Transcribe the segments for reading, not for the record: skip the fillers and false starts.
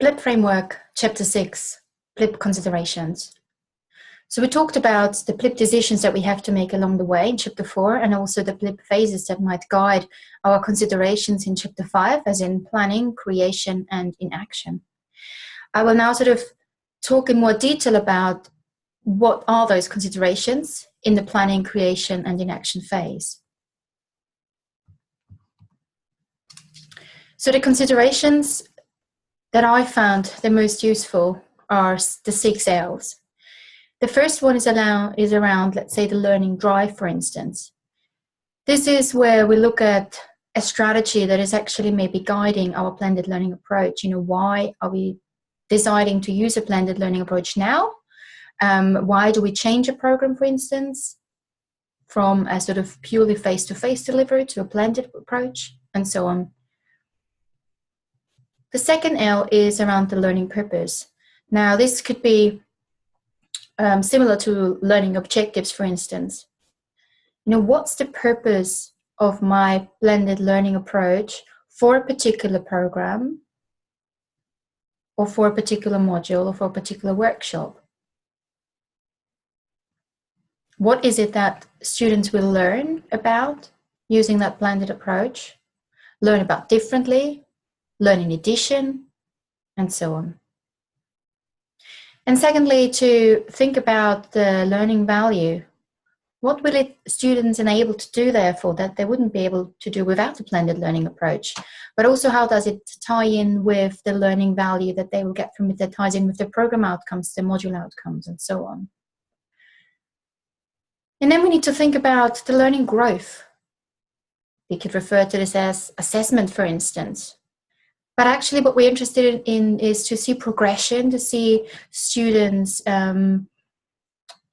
BLIP framework, chapter 6, BLIP considerations. So we talked about the BLIP decisions that we have to make along the way in chapter 4, and also the BLIP phases that might guide our considerations in chapter 5, as in planning, creation, and in action. I will now sort of talk in more detail about what are those considerations in the planning, creation, and in action phase. So the considerations that I found the most useful are the 6 L's. The first one is around, let's say, the learning drive, for instance. This is where we look at a strategy that is actually maybe guiding our blended learning approach. Why are we deciding to use a blended learning approach now? Why do we change a program, for instance, from a sort of purely face-to-face delivery to a blended approach, and so on. The second L is around the learning purpose. Now, this could be similar to learning objectives, for instance. What's the purpose of my blended learning approach for a particular program, or for a particular module, or for a particular workshop? What is it that students will learn about using that blended approach, learn about differently, learn in addition, and so on. And secondly, to think about the learning value. What will students enable to do, therefore, that they wouldn't be able to do without a blended learning approach? But also, how does it tie in with the learning value that they will get from it, that ties in with the program outcomes, the module outcomes, and so on. And then we need to think about the learning growth. We could refer to this as assessment, for instance. But actually what we're interested in is to see progression, to see students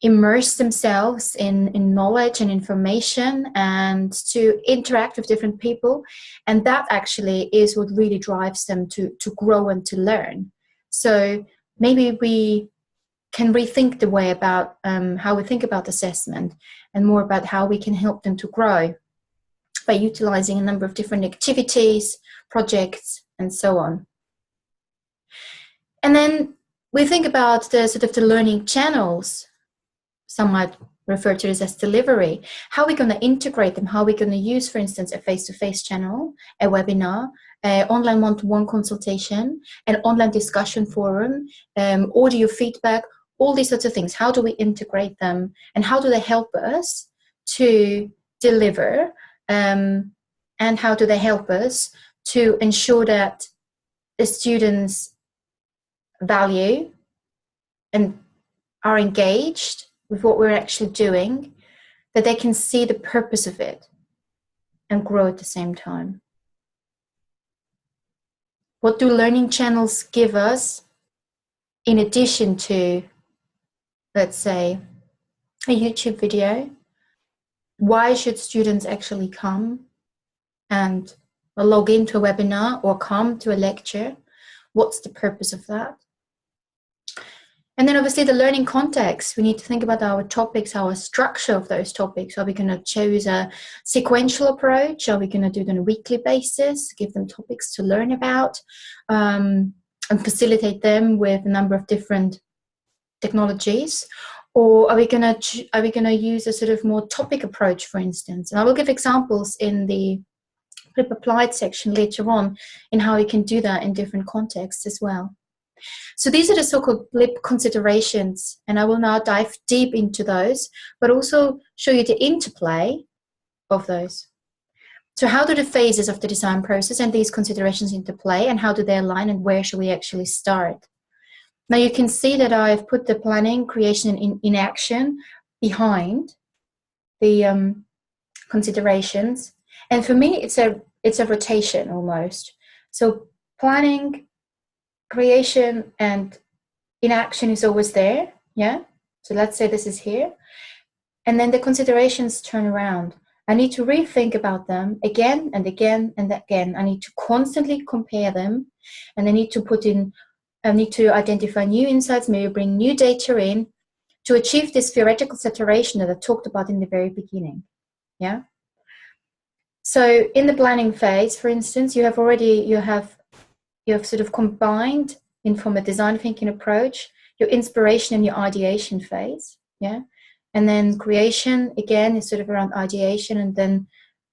immerse themselves in knowledge and information, and to interact with different people. And that actually is what really drives them to grow and to learn. So maybe we can rethink the way about how we think about assessment, and more about how we can help them to grow by utilizing a number of different activities, projects, and so on. And then we think about the sort of the learning channels. Some might refer to this as delivery. How are we going to integrate them? How are we going to use, for instance, a face-to-face channel, a webinar, online one-to-one consultation, an online discussion forum, audio feedback, all these sorts of things. How do we integrate them, and how do they help us to deliver, and how do they help us to ensure that the students value and are engaged with what we're actually doing, that they can see the purpose of it and grow at the same time. What do learning channels give us in addition to, let's say, a YouTube video? Why should students actually come and log into a webinar or come to a lecture? What's the purpose of that? And then obviously the learning context. We need to think about our topics, our structure of those topics. Are we going to choose a sequential approach? Are we going to do it on a weekly basis, give them topics to learn about, and facilitate them with a number of different technologies? Or are we going to use a sort of more topic approach, for instance? And I will give examples in the BLIP Applied section later on in how we can do that in different contexts as well. So these are the so-called BLIP considerations, and I will now dive deep into those, but also show you the interplay of those. So how do the phases of the design process and these considerations interplay, and how do they align, and where should we actually start? Now you can see that I've put the planning, creation, and in action behind the considerations, and for me it's a rotation almost. So planning, creation, and in action is always there, yeah? So let's say this is here. And then the considerations turn around. I need to rethink about them again and again and again. I need to constantly compare them, and I need to identify new insights, maybe bring new data in to achieve this theoretical saturation that I talked about in the very beginning, yeah? So in the planning phase, for instance, you have sort of combined from a design thinking approach, your inspiration and your ideation phase, yeah? And then creation, again, is sort of around ideation, and then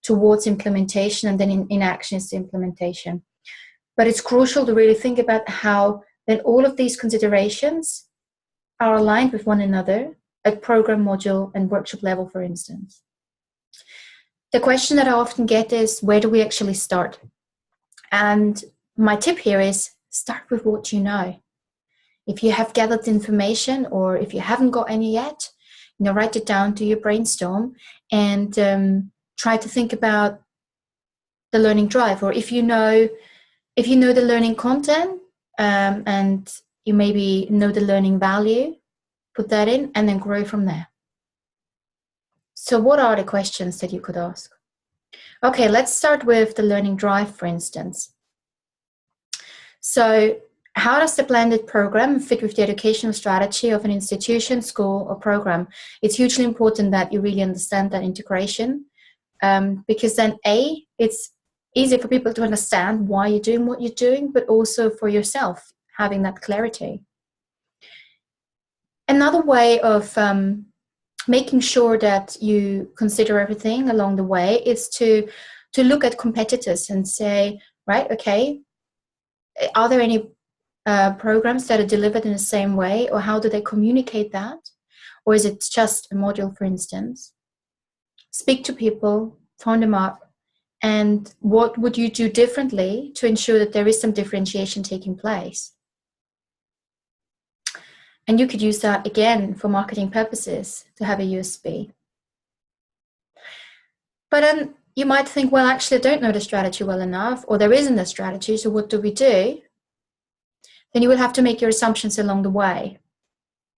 towards implementation, and then in action is the implementation. But it's crucial to really think about how then all of these considerations are aligned with one another at program, module, and workshop level, for instance. The question that I often get is, where do we actually start? And my tip here is start with what you know. If you have gathered information, or if you haven't got any yet, write it down, do your brainstorm, and try to think about the learning drive. Or if you know the learning content, and you maybe know the learning value, put that in and then grow from there. So what are the questions that you could ask? Okay, let's start with the learning drive, for instance. So how does the blended program fit with the educational strategy of an institution, school, or program? It's hugely important that you really understand that integration, because then it's easy for people to understand why you're doing what you're doing, but also for yourself, having that clarity. Another way of making sure that you consider everything along the way is to look at competitors and say, right, okay, are there any programs that are delivered in the same way, or how do they communicate that? Or is it just a module, for instance? Speak to people, phone them up, and what would you do differently to ensure that there is some differentiation taking place? And you could use that again for marketing purposes to have a USP. But then you might think, well, actually, I don't know the strategy well enough, or there isn't a strategy, so what do we do? Then you will have to make your assumptions along the way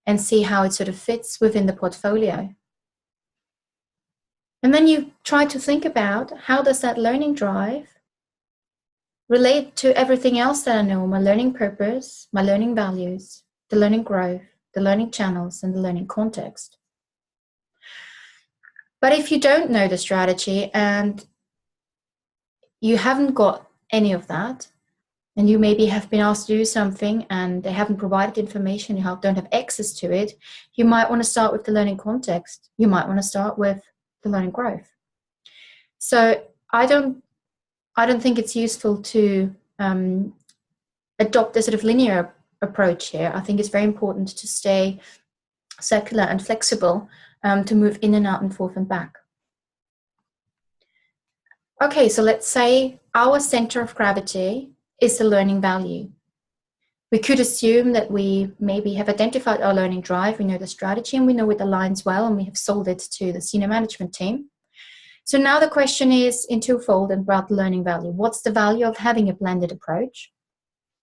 and see how it sort of fits within the portfolio. And then you try to think about, how does that learning drive relate to everything else that I know, my learning purpose, my learning values, the learning growth, the learning channels, and the learning context. But if you don't know the strategy and you haven't got any of that, and you maybe have been asked to do something and they haven't provided information, you don't have access to it, you might want to start with the learning context. You might want to start with the learning growth. So I don't think it's useful to adopt a sort of linear approach here. I think it's very important to stay circular and flexible, to move in and out and forth and back. Okay, so let's say our center of gravity is the learning value. We could assume that we maybe have identified our learning drive, we know the strategy, and we know it aligns well, and we have sold it to the senior management team. So now the question is in twofold about the learning value. What's the value of having a blended approach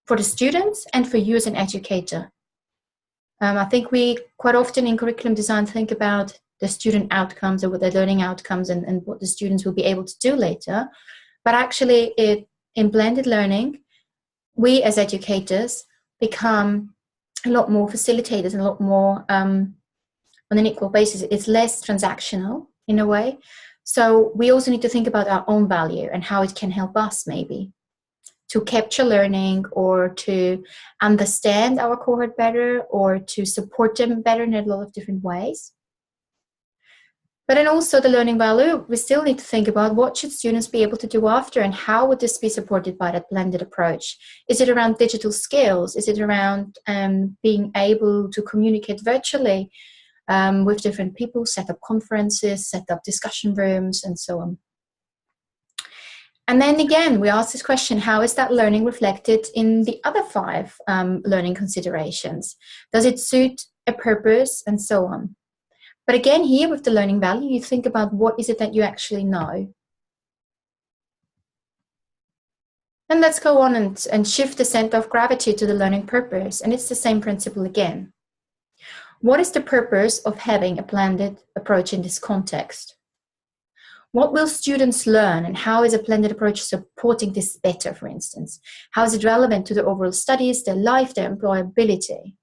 for the students and for you as an educator? I think we quite often in curriculum design think about the student outcomes, or what their learning outcomes, and what the students will be able to do later. But actually in blended learning, we as educators become a lot more facilitators and a lot more on an equal basis. It's less transactional in a way. So we also need to think about our own value and how it can help us maybe to capture learning, or to understand our cohort better, or to support them better in a lot of different ways. But then also the learning value, we still need to think about what should students be able to do after, and how would this be supported by that blended approach? Is it around digital skills? Is it around being able to communicate virtually with different people, set up conferences, set up discussion rooms, and so on? And then again, we ask this question, how is that learning reflected in the other 5 learning considerations? Does it suit a purpose, and so on? But again, here with the learning value, you think about what is it that you actually know. And let's go on and shift the center of gravity to the learning purpose. And it's the same principle again. What is the purpose of having a blended approach in this context? What will students learn, and how is a blended approach supporting this better, for instance? How is it relevant to the overall studies, their life, their employability?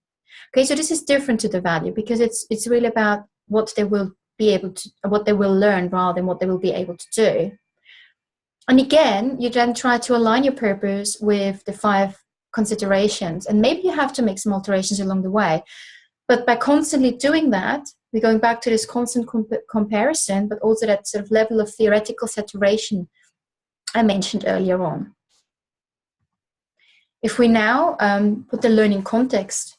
Okay, so this is different to the value, because it's really about what they will be able to, what they will learn, rather than what they will be able to do. And again, you then try to align your purpose with the 5 considerations, and maybe you have to make some alterations along the way. But by constantly doing that, we're going back to this constant comparison, but also that sort of level of theoretical saturation I mentioned earlier on. If we now put the learning context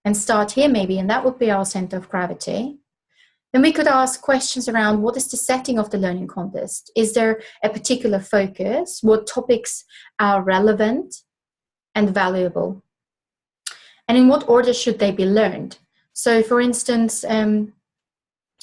and start here maybe, and that would be our center of gravity, then we could ask questions around what is the setting of the learning context? Is there a particular focus? What topics are relevant and valuable? And in what order should they be learned? So for instance, in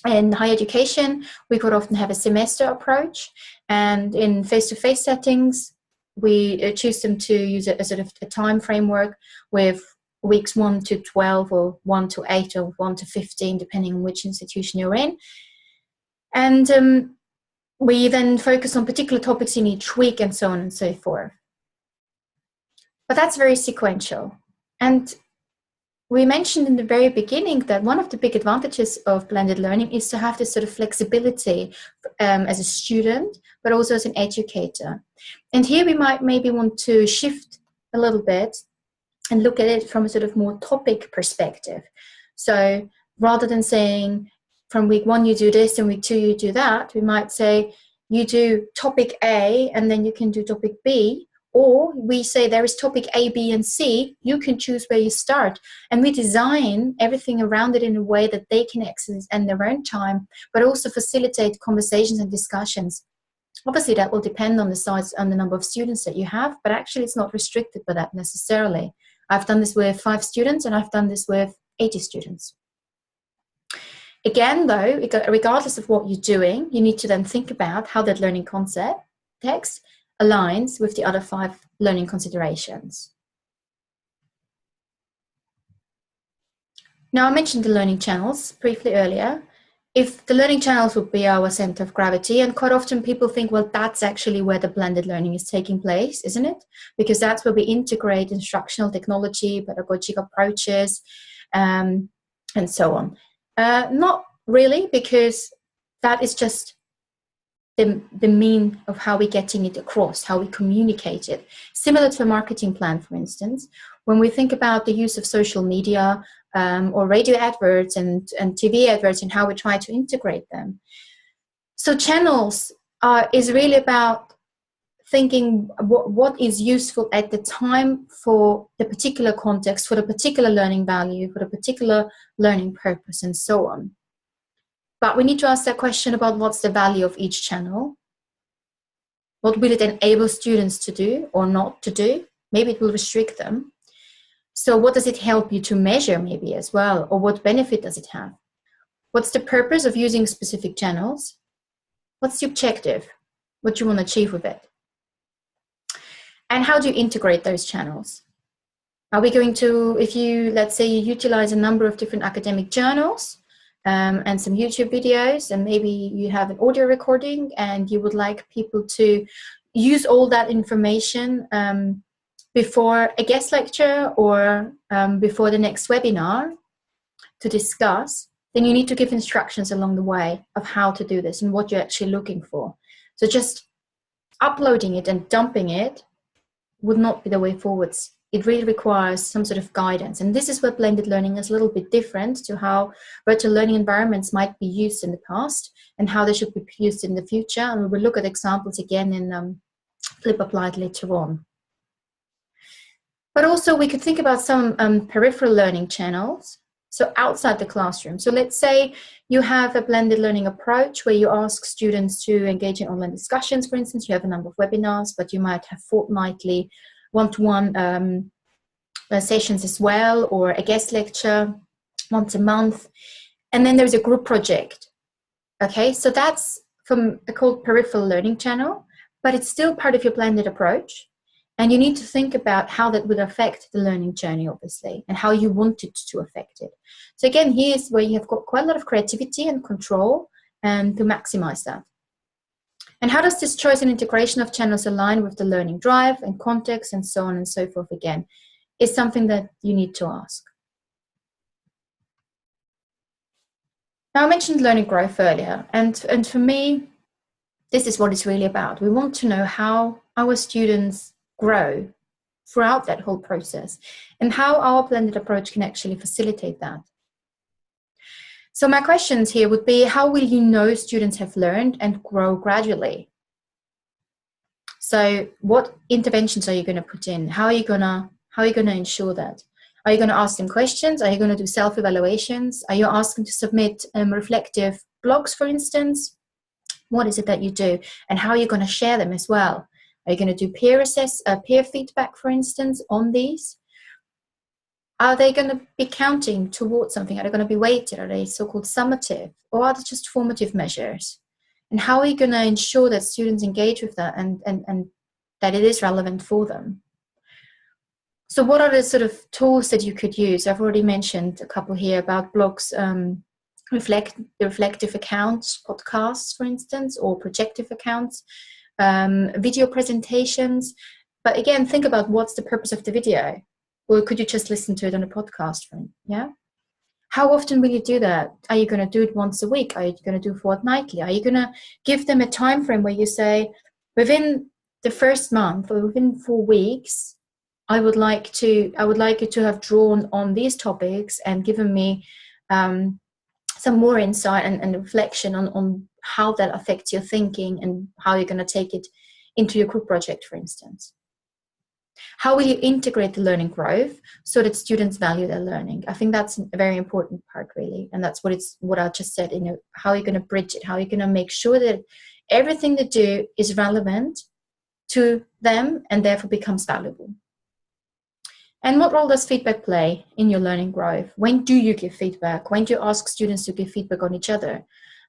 higher education, we could often have a semester approach, and in face-to-face settings, we choose them to use a sort of a time framework with weeks 1 to 12 or 1 to 8 or 1 to 15, depending on which institution you're in. And we then focus on particular topics in each week and so on and so forth. But that's very sequential. And we mentioned in the very beginning that one of the big advantages of blended learning is to have this sort of flexibility as a student, but also as an educator. And here we might maybe want to shift a little bit and look at it from a sort of more topic perspective. So rather than saying from week 1 you do this and week 2 you do that, we might say you do topic A and then you can do topic B. Or we say there is topic A, B, and C, you can choose where you start. And we design everything around it in a way that they can access in their own time, but also facilitate conversations and discussions. Obviously, that will depend on the size and the number of students that you have, but actually it's not restricted by that necessarily. I've done this with 5 students and I've done this with 80 students. Again, though, regardless of what you're doing, you need to then think about how that learning context aligns with the other 5 learning considerations. Now, I mentioned the learning channels briefly earlier. If the learning channels would be our center of gravity, and quite often people think, well, that's actually where the blended learning is taking place, isn't it? Because that's where we integrate instructional technology, pedagogic approaches, and so on. Not really, because that is just the mean of how we're getting it across, how we communicate it. Similar to a marketing plan, for instance, when we think about the use of social media or radio adverts and TV adverts and how we try to integrate them. So channels is really about thinking what is useful at the time for the particular context, for the particular learning value, for the particular learning purpose, and so on. But we need to ask that question about what's the value of each channel. What will it enable students to do or not to do? Maybe it will restrict them. So what does it help you to measure maybe as well? Or what benefit does it have? What's the purpose of using specific channels? What's the objective? What do you want to achieve with it? And how do you integrate those channels? Are we going to, if you, let's say you utilize a number of different academic journals, and some YouTube videos, and maybe you have an audio recording and you would like people to use all that information before a guest lecture or before the next webinar to discuss, then you need to give instructions along the way of how to do this and what you're actually looking for. So just uploading it and dumping it would not be the way forwards. It really requires some sort of guidance. And this is where blended learning is a little bit different to how virtual learning environments might be used in the past and how they should be used in the future. And we will look at examples again in BLIP Applied later on. But also we could think about some peripheral learning channels, so outside the classroom. So let's say you have a blended learning approach where you ask students to engage in online discussions, for instance. You have a number of webinars, but you might have fortnightly one-to-one sessions as well, or a guest lecture once a month. And then there's a group project. Okay, so that's from a called peripheral learning channel, but it's still part of your blended approach. And you need to think about how that would affect the learning journey, obviously, and how you want it to affect it. So again, here's where you have got quite a lot of creativity and control and to maximize that. And how does this choice and integration of channels align with the learning drive and context and so on and so forth again, is something that you need to ask. Now, I mentioned learning growth earlier, and for me, this is what it's really about. We want to know how our students grow throughout that whole process, and how our blended approach can actually facilitate that. So my questions here would be, how will you know students have learned and grow gradually? So what interventions are you going to put in? How are you going to ensure that? Are you going to ask them questions? Are you going to do self-evaluations? Are you asking to submit reflective blogs, for instance? What is it that you do? And how are you going to share them as well? Are you going to do peer feedback, for instance, on these? Are they going to be counting towards something? Are they going to be weighted? Are they so-called summative? Or are they just formative measures? And how are you going to ensure that students engage with that and that it is relevant for them? So what are the sort of tools that you could use? I've already mentioned a couple here about blogs, reflective accounts, podcasts, for instance, or projective accounts, video presentations. But again, think about what's the purpose of the video. Or could you just listen to it on a podcast? Yeah. How often will you do that? Are you going to do it once a week? Are you going to do fortnightly? Are you going to give them a time frame where you say, within the first month or within 4 weeks, I would like you to have drawn on these topics and given me some more insight and reflection on how that affects your thinking and how you're going to take it into your group project, for instance. How will you integrate the learning growth so that students value their learning? I think that's a very important part, really. And that's what I just said, how are you going to bridge it? How are you going to make sure that everything they do is relevant to them and therefore becomes valuable? And what role does feedback play in your learning growth? When do you give feedback? When do you ask students to give feedback on each other?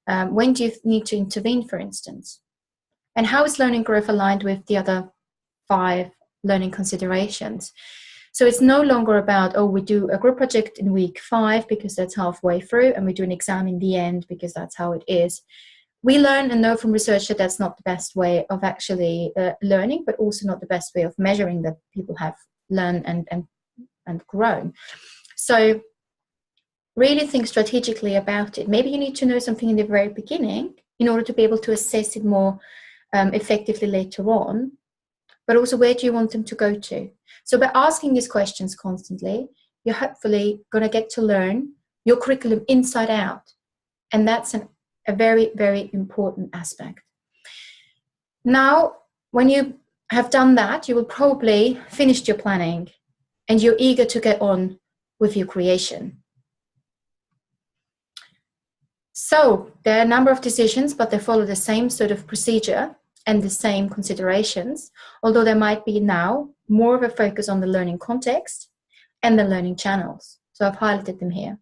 When do you need to intervene, for instance? And how is learning growth aligned with the other 5 learning considerations? So it's no longer about, we do a group project in week 5 because that's halfway through, and we do an exam in the end because that's how it is. We learn and know from research that that's not the best way of actually learning, but also not the best way of measuring that people have learned and grown. So really think strategically about it. Maybe you need to know something in the very beginning in order to be able to assess it more effectively later on. But also, where do you want them to go to? So by asking these questions constantly, you're hopefully going to get to learn your curriculum inside out. And that's a very, very important aspect. Now, when you have done that, you will probably finished your planning and you're eager to get on with your creation. So there are a number of decisions, but they follow the same sort of procedure and the same considerations, although there might be now more of a focus on the learning context and the learning channels. So I've highlighted them here.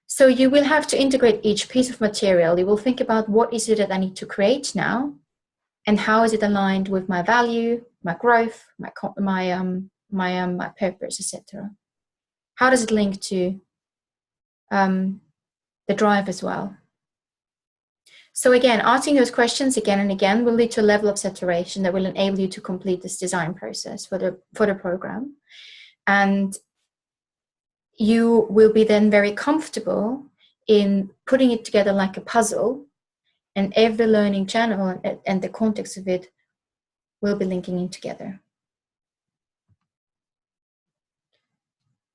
So you will have to integrate each piece of material. You will think about what is it that I need to create now, and how is it aligned with my value, my growth, my purpose, etc. How does it link to the drive as well? So again, asking those questions again and again will lead to a level of saturation that will enable you to complete this design process for the program. And you will be then very comfortable in putting it together like a puzzle, and every learning channel and the context of it will be linking in together.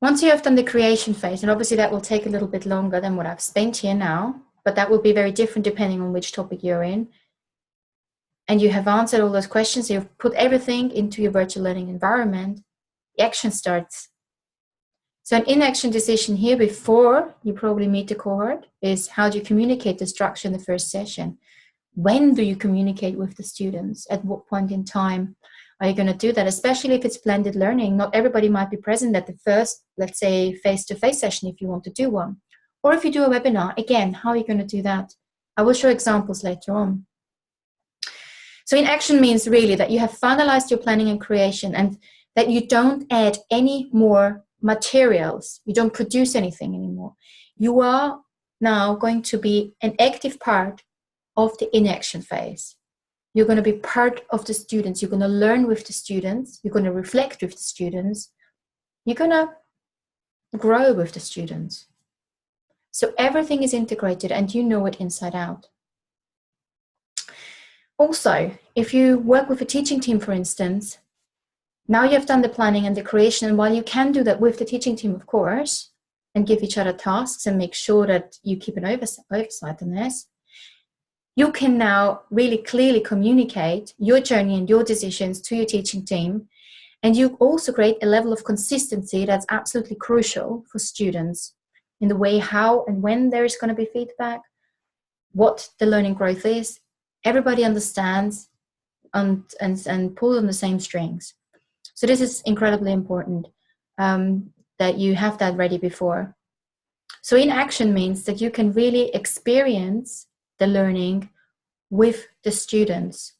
Once you have done the creation phase, and obviously that will take a little bit longer than what I've spent here now, but that will be very different depending on which topic you're in. And you have answered all those questions, you've put everything into your virtual learning environment, the action starts. So an in-action decision here before you probably meet the cohort is, how do you communicate the structure in the first session? When do you communicate with the students? At what point in time are you going to do that? Especially if it's blended learning, not everybody might be present at the first, let's say, face-to-face session if you want to do one. Or if you do a webinar, again, how are you going to do that? I will show examples later on. So in action means really that you have finalized your planning and creation, and that you don't add any more materials. You don't produce anything anymore. You are now going to be an active part of the inaction phase. You're going to be part of the students. You're going to learn with the students. You're going to reflect with the students. You're going to grow with the students. So everything is integrated and you know it inside out. Also, if you work with a teaching team, for instance, Now you've done the planning and the creation, and while you can do that with the teaching team, of course, and give each other tasks and make sure that you keep an oversight on this, you can now really clearly communicate your journey and your decisions to your teaching team. And you also create a level of consistency that's absolutely crucial for students in the way how and when there is going to be feedback, what the learning growth is. Everybody understands and pull on the same strings. So this is incredibly important, that you have that ready before. So in action means that you can really experience the learning with the students.